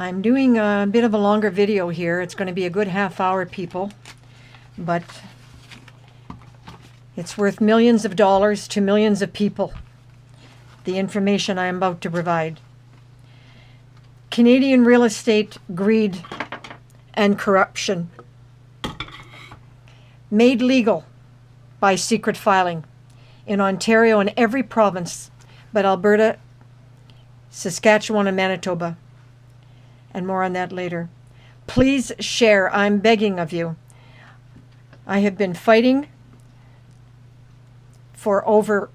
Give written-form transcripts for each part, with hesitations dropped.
I'm doing a bit of a longer video here. It's going to be a good half hour, people, but it's worth millions of dollars to millions of people, the information I am about to provide. Canadian real estate greed and corruption made legal by secret filing in Ontario and every province but Alberta, Saskatchewan, and Manitoba. And more on that later. Please share. I'm begging of you. I have been fighting for over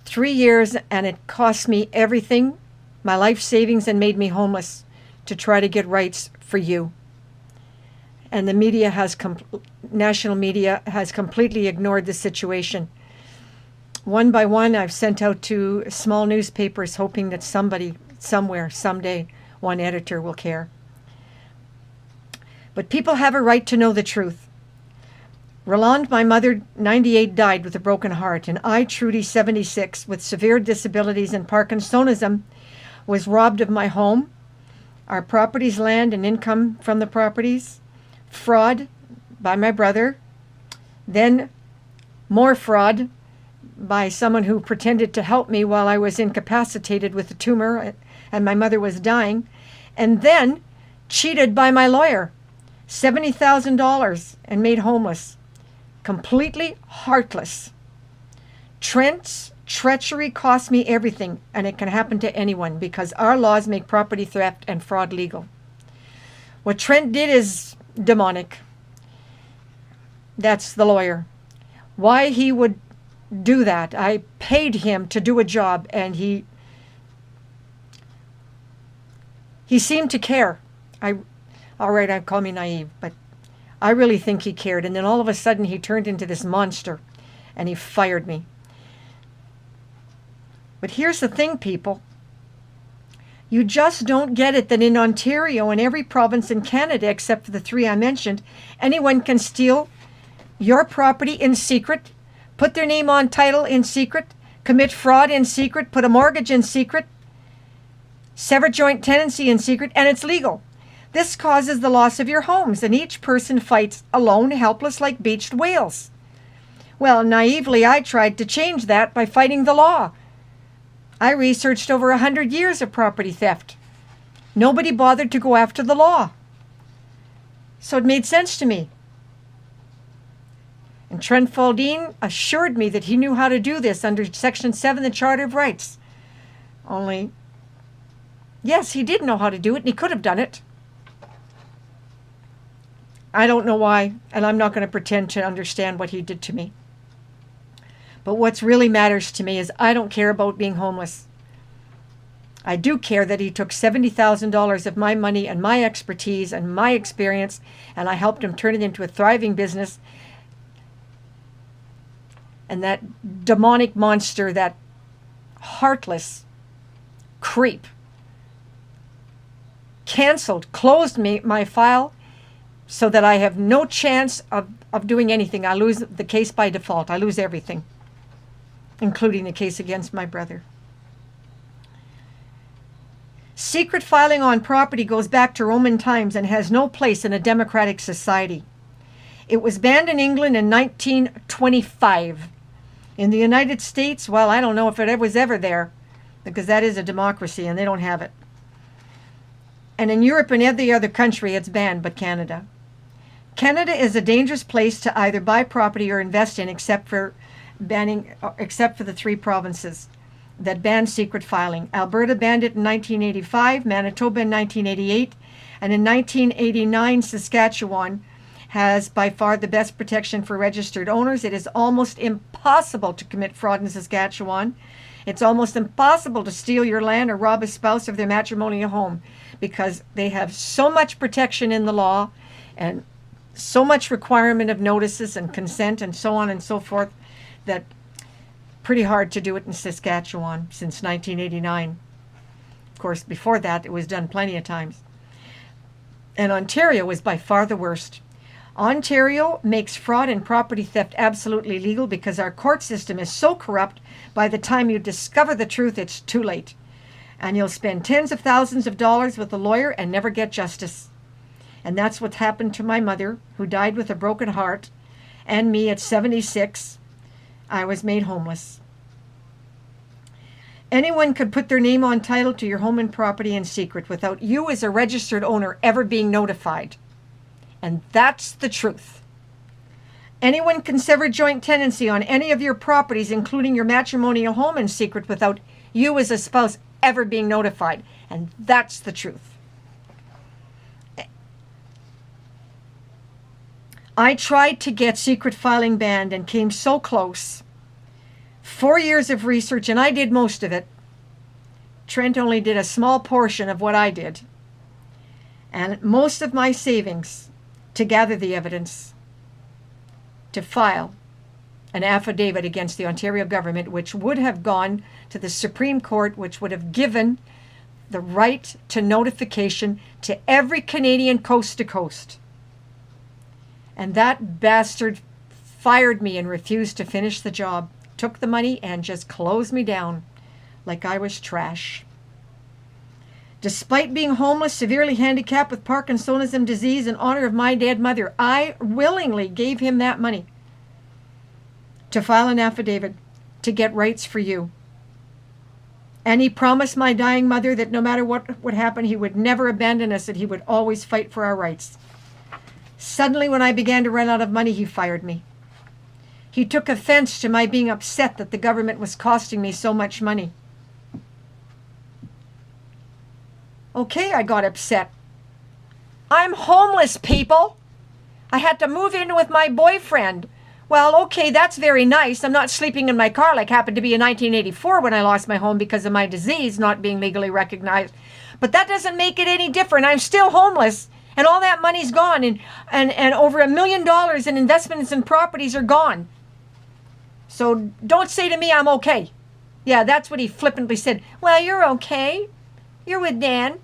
3 years, and it cost me everything, my life savings, and made me homeless to try to get rights for you. And the media has, national media has completely ignored the situation. One by one, I've sent out to small newspapers hoping that somebody, somewhere, someday, one editor will care. But people have a right to know the truth. Roland, my mother, 98, died with a broken heart, and I, Trudy, 76, with severe disabilities and Parkinsonism, was robbed of my home, our properties, land, and income from the properties, fraud by my brother, then more fraud by someone who pretended to help me while I was incapacitated with a tumor and my mother was dying, and then cheated by my lawyer, $70,000, and made homeless. Completely heartless. Trent's treachery cost me everything, and it can happen to anyone because our laws make property theft and fraud legal. What Trent did is demonic. That's the lawyer. Why he would do that? I paid him to do a job, and he seemed to care. All right, I call me naive, but I really think he cared. And then all of a sudden he turned into this monster and he fired me. But here's the thing, people. You just don't get it that in Ontario and every province in Canada, except for the 3 I mentioned, anyone can steal your property in secret, put their name on title in secret, commit fraud in secret, put a mortgage in secret, sever joint tenancy in secret, and it's legal. This causes the loss of your homes, and each person fights alone, helpless, like beached whales. Well, naively, I tried to change that by fighting the law. I researched over 100 years of property theft. Nobody bothered to go after the law. So it made sense to me. And Trent Faldeen assured me that he knew how to do this under Section 7 of the Charter of Rights. Only, yes, he did know how to do it, and he could have done it. I don't know why, and I'm not going to pretend to understand what he did to me. But what really matters to me is I don't care about being homeless. I do care that he took $70,000 of my money and my expertise and my experience, and I helped him turn it into a thriving business. And that demonic monster, that heartless creep, canceled, closed my file, so that I have no chance of doing anything. I lose the case by default. I lose everything, including the case against my brother. Secret filing on property goes back to Roman times and has no place in a democratic society. It was banned in England in 1925. In the United States, well, I don't know if it was ever there, because that is a democracy and they don't have it. And in Europe and every other country, it's banned but Canada. Canada is a dangerous place to either buy property or invest in, except for the 3 provinces that banned secret filing. Alberta banned it in 1985, Manitoba in 1988, and in 1989, Saskatchewan has by far the best protection for registered owners. It is almost impossible to commit fraud in Saskatchewan. It's almost impossible to steal your land or rob a spouse of their matrimonial home, because they have so much protection in the law and so much requirement of notices and consent and so on and so forth that pretty hard to do it in Saskatchewan since 1989. Of course, before that, it was done plenty of times. And Ontario is by far the worst. Ontario makes fraud and property theft absolutely legal because our court system is so corrupt, by the time you discover the truth, it's too late. And you'll spend tens of thousands of dollars with a lawyer and never get justice. And that's what happened to my mother, who died with a broken heart, and me at 76. I was made homeless. Anyone could put their name on title to your home and property in secret without you as a registered owner ever being notified. And that's the truth. Anyone can sever joint tenancy on any of your properties, including your matrimonial home, in secret without you as a spouse ever being notified. And that's the truth. I tried to get secret filing banned and came so close. 4 years of research, and I did most of it. Trent only did a small portion of what I did. And most of my savings to gather the evidence, to file an affidavit against the Ontario government, which would have gone to the Supreme Court, which would have given the right to notification to every Canadian coast to coast. And that bastard fired me and refused to finish the job, took the money and just closed me down like I was trash. Despite being homeless, severely handicapped with Parkinsonism disease in honor of my dead mother, I willingly gave him that money to file an affidavit to get rights for you. And he promised my dying mother that no matter what would happen, he would never abandon us, that he would always fight for our rights. Suddenly, when I began to run out of money, he fired me. He took offense to my being upset that the government was costing me so much money. Okay, I got upset. I'm homeless, people. I had to move in with my boyfriend. Well, okay, that's very nice. I'm not sleeping in my car like happened to be in 1984 when I lost my home because of my disease not being legally recognized. But that doesn't make it any different. I'm still homeless, and all that money's gone, and over $1 million in investments and properties are gone. So don't say to me I'm okay. Yeah, that's what he flippantly said. Well, you're okay. You're with Dan.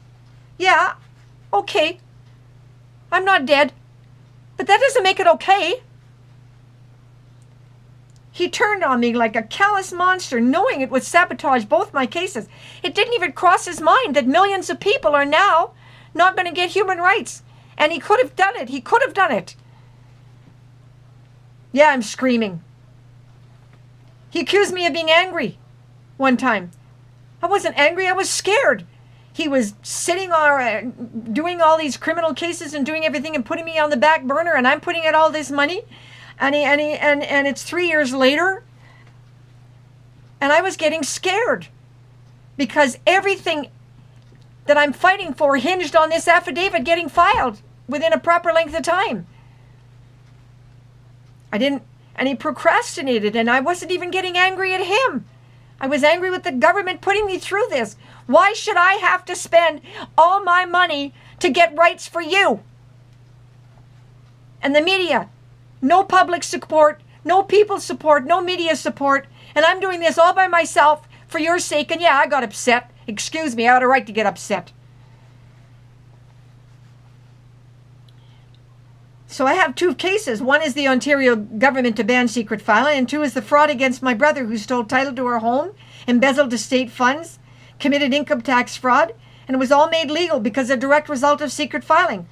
Yeah, okay. I'm not dead. But that doesn't make it okay. He turned on me like a callous monster, knowing it would sabotage both my cases. It didn't even cross his mind that millions of people are now not going to get human rights. And he could have done it. He could have done it. Yeah, I'm screaming. He accused me of being angry one time. I wasn't angry. I was scared. He was sitting doing all these criminal cases and doing everything and putting me on the back burner, and I'm putting out all this money. And it's 3 years later, and I was getting scared because everything that I'm fighting for hinged on this affidavit getting filed within a proper length of time. And he procrastinated, and I wasn't even getting angry at him. I was angry with the government putting me through this. Why should I have to spend all my money to get rights for you? And the media. No public support, no people support, no media support. And I'm doing this all by myself for your sake. And yeah, I got upset. Excuse me, I had a right to get upset. So I have 2 cases. One is the Ontario government to ban secret filing, and 2 is the fraud against my brother who stole title to our home, embezzled estate funds, committed income tax fraud, and it was all made legal because a direct result of secret filing,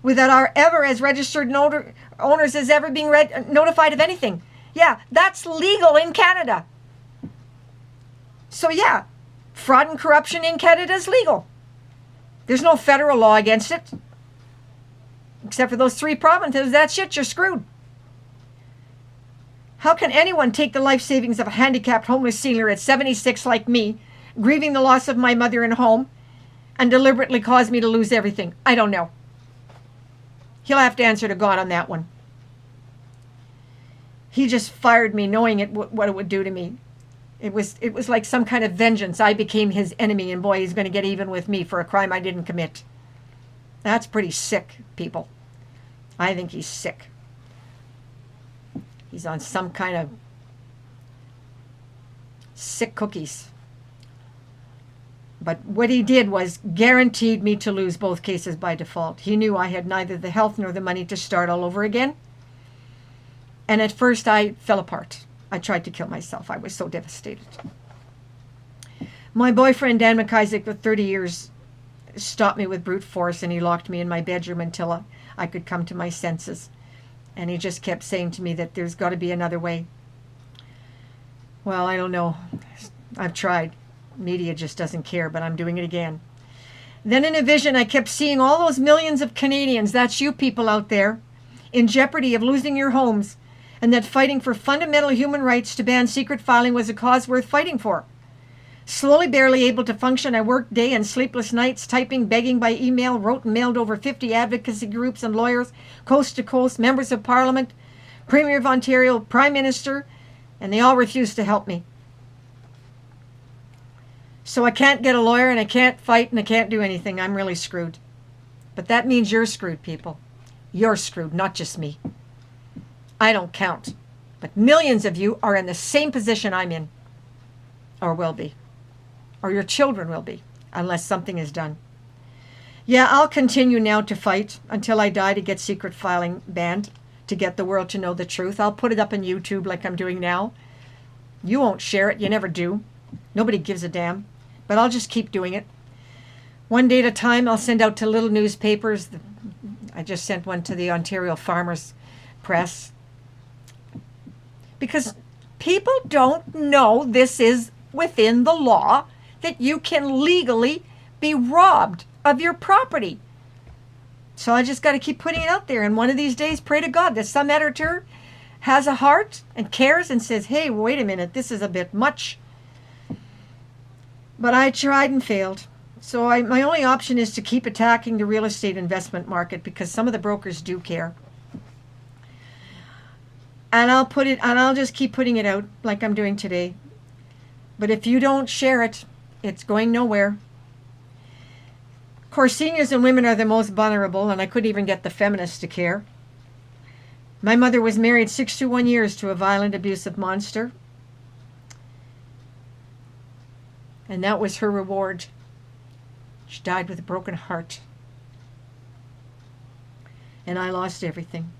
without our ever as registered owners as ever being notified of anything. Yeah, that's legal in Canada. So yeah, fraud and corruption in Canada is legal. There's no federal law against it. Except for those 3 provinces, that's it, you're screwed. How can anyone take the life savings of a handicapped homeless senior at 76 like me, grieving the loss of my mother and home, and deliberately cause me to lose everything? I don't know. He'll have to answer to God on that one. He just fired me knowing what it would do to me. It was like some kind of vengeance. I became his enemy, and boy, he's going to get even with me for a crime I didn't commit. That's pretty sick, people. I think he's sick. He's on some kind of sick cookies. But what he did was guaranteed me to lose both cases by default. He knew I had neither the health nor the money to start all over again. And at first I fell apart. I tried to kill myself. I was so devastated. My boyfriend, Dan McIsaac, with 30 years, stopped me with brute force, and he locked me in my bedroom until I could come to my senses. And he just kept saying to me that there's got to be another way. Well, I don't know. I've tried. Media just doesn't care, but I'm doing it again. Then in a vision, I kept seeing all those millions of Canadians, that's you people out there, in jeopardy of losing your homes, and that fighting for fundamental human rights to ban secret filing was a cause worth fighting for. Slowly, barely able to function, I worked day and sleepless nights, typing, begging by email, wrote and mailed over 50 advocacy groups and lawyers, coast to coast, members of Parliament, Premier of Ontario, Prime Minister, and they all refused to help me. So I can't get a lawyer, and I can't fight, and I can't do anything. I'm really screwed. But that means you're screwed, people. You're screwed, not just me. I don't count. But millions of you are in the same position I'm in, or will be. Or your children will be, unless something is done. Yeah, I'll continue now to fight until I die to get secret filing banned, to get the world to know the truth. I'll put it up on YouTube like I'm doing now. You won't share it. You never do. Nobody gives a damn. But I'll just keep doing it. One day at a time, I'll send out to little newspapers. I just sent one to the Ontario Farmers Press. Because people don't know this is within the law, that you can legally be robbed of your property. So I just got to keep putting it out there. And one of these days, pray to God that some editor has a heart and cares and says, hey, wait a minute, this is a bit much. But I tried and failed. So my only option is to keep attacking the real estate investment market, because some of the brokers do care. And I'll just keep putting it out like I'm doing today. But if you don't share it, it's going nowhere. Of course, seniors and women are the most vulnerable, and I couldn't even get the feminists to care. My mother was married 61 years to a violent, abusive monster. And that was her reward. She died with a broken heart. And I lost everything.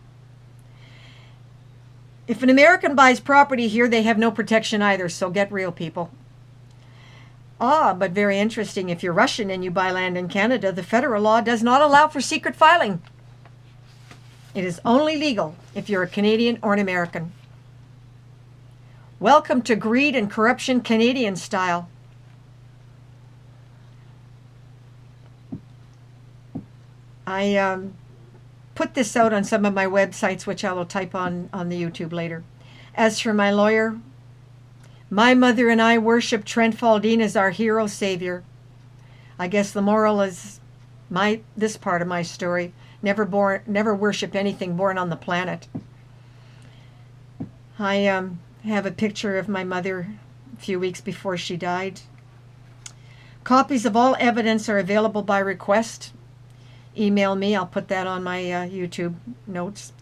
If an American buys property here, they have no protection either, so get real, people. But very interesting, if you're Russian and you buy land in Canada, the federal law does not allow for secret filing. It is only legal if you're a Canadian or an American. Welcome to greed and corruption Canadian style. I put this out on some of my websites, which I will type on the YouTube later. As for my lawyer, my mother and I worship Trent Faldeen as our hero savior. I guess the moral is this part of my story. Never worship anything born on the planet. I have a picture of my mother a few weeks before she died. Copies of all evidence are available by request. Email me. I'll put that on my YouTube notes.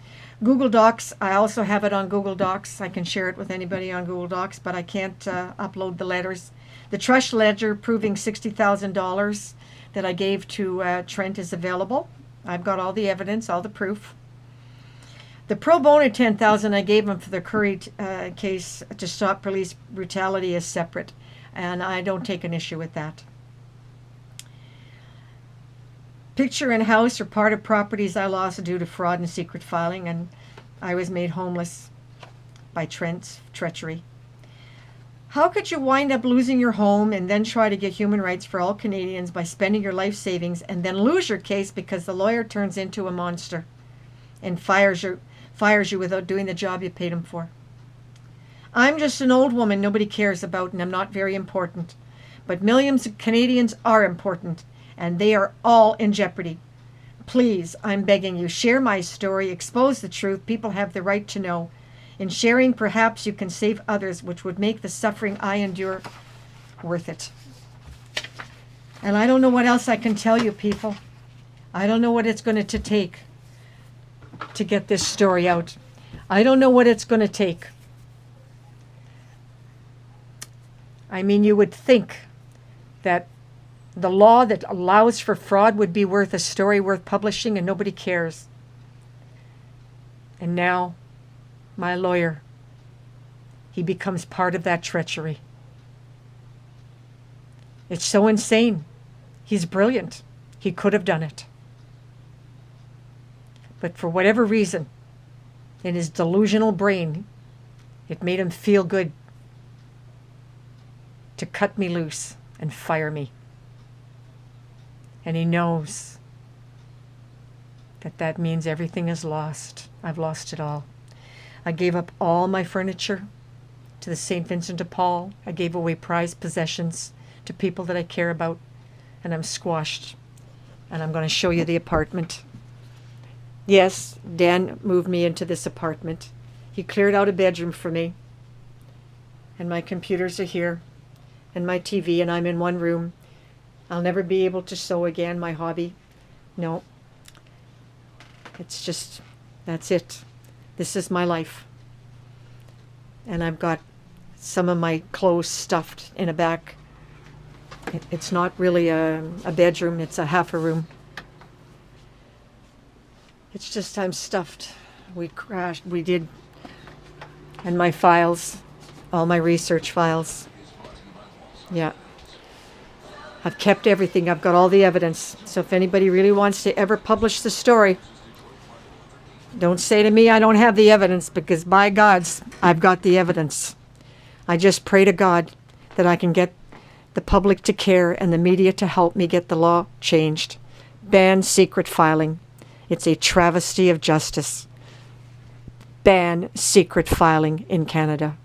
Google Docs, I also have it on Google Docs. I can share it with anybody on Google Docs, but I can't upload the letters. The trust ledger proving $60,000 that I gave to Trent is available. I've got all the evidence, all the proof. The pro bono $10,000 I gave him for the Curry case to stop police brutality is separate, and I don't take an issue with that. Picture and house are part of properties I lost due to fraud and secret filing, and I was made homeless by TRENT'S treachery. How could you wind up losing your home and then try to get human rights for all Canadians by spending your life savings and then lose your case because the lawyer turns into a monster and fires you without doing the job you paid him for? I'm just an old woman nobody cares about, and I'm not very important. But millions of Canadians are important, and they are all in jeopardy. Please, I'm begging you, share my story, expose the truth. People have the right to know. In sharing, perhaps you can save others, which would make the suffering I endure worth it. And I don't know what else I can tell you, people. I don't know what it's going to take to get this story out. I don't know what it's going to take. I mean, you would think that the law that allows for fraud would be worth a story worth publishing, and nobody cares. And now, my lawyer, he becomes part of that treachery. It's so insane. He's brilliant. He could have done it. But for whatever reason, in his delusional brain, it made him feel good to cut me loose and fire me. And he knows that that means everything is lost. I've lost it all. I gave up all my furniture to the St. Vincent de Paul. I gave away prized possessions to people that I care about. And I'm squashed. And I'm going to show you the apartment. Yes, Dan moved me into this apartment. He cleared out a bedroom for me. And my computers are here. And my TV, and I'm in one room. I'll never be able to sew again, my hobby. No. It's just, that's it. This is my life. And I've got some of my clothes stuffed in a back. It's not really a bedroom, it's a half a room. It's just I'm stuffed. We crashed, we did. And my files, all my research files. Yeah. I've kept everything. I've got all the evidence. So if anybody really wants to ever publish the story, don't say to me I don't have the evidence, because by God's, I've got the evidence. I just pray to God that I can get the public to care and the media to help me get the law changed. Ban secret filing. It's a travesty of justice. Ban secret filing in Canada.